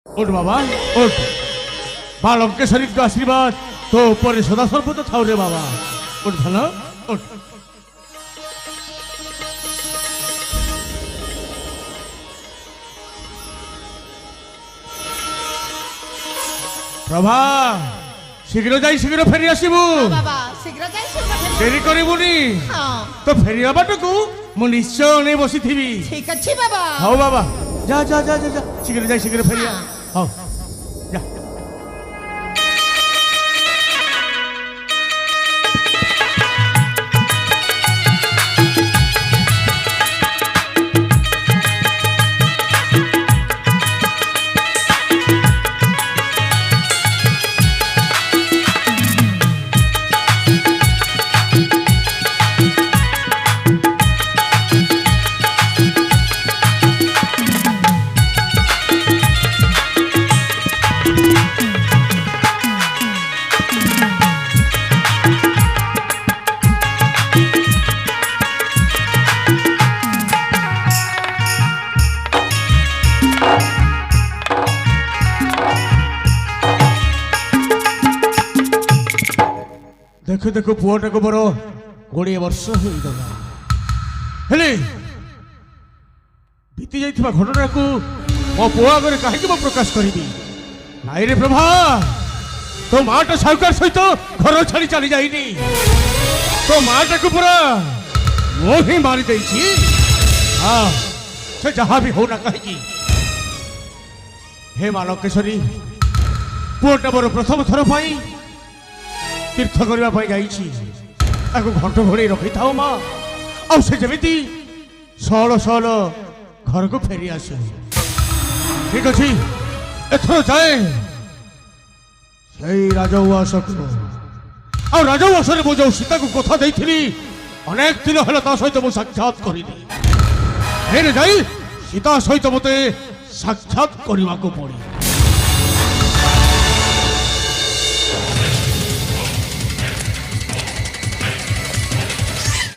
ওঠ বাবা ওঠ, মা লঙ্কেশ্বরীর আশীর্বাদ তো উপরে সদা সর্বদা থাও রে বাবা। ওঠ ভালো ওঠ। প্রভা শীঘ্র যাই শীঘ্র ফেরি আসিবু বাবা শীঘ্র যাই শীঘ্র ফেরি। দেরি করিবুনি তো ফেরিবা বাটকু মু নিশ্চয় অনেই বসিথিবি। ঠিক আছে বাবা। হও বাবা যা যা যা যা শীঘ্র যাই শীঘ্র ফেরিয়া। হও যা। দেখো দেখো পুଅଟାକୁ ମୋର 20 ବର୍ଷ ହୋଇଗଲା, ହେଲେ ବିତି ଯାଇଥିବା ଘଟଣାକୁ ମୋ ପୁଅ ଆଗରେ କାହିଁକି ମୁଁ ପ୍ରକାଶ କରିବି? ନାଇଁରେ ପ୍ରଭା, ତୋ ମାଟା ସାହୁକାର ସହିତ ଘର ଛାଡ଼ି ଚାଲି ଯାଇନି, ତୋ ମାଟାକୁ ପୁରା ମୁଁ ହିଁ ମାରି ଦେଇଛି। ହଁ ସେ ଯାହା ବି ହଉନା କାହିଁକି, ହେ ମା ଲଙ୍କେଶ୍ୱରୀ, ପୁଅଟା ମୋର ପ୍ରଥମ ଥର ପାଇଁ ତୀର୍ଥ କରିବା ପାଇଁ ଯାଇଛି, ତାକୁ ଘଣ୍ଟ ଘୋଡ଼େଇ ରଖିଥାଉ ମା, ଆଉ ସେ ଯେମିତି ସହଳ ସହଳ ଘରକୁ ଫେରି ଆସୁ। ଠିକ ଅଛି, ଏଥର ଯାଏ ସେଇ ରାଜଉଆସକୁ, ଆଉ ରାଜଉଆସରେ ମୁଁ ଯୋଉ ସୀତାକୁ କଥା ଦେଇଥିଲି ଅନେକ ଦିନ ହେଲା ତା ସହିତ ମୁଁ ସାକ୍ଷାତ କରିନି, ହେଲେ ଯାଇ ସୀତା ସହିତ ମୋତେ ସାକ୍ଷାତ କରିବାକୁ ପଡ଼ିବ।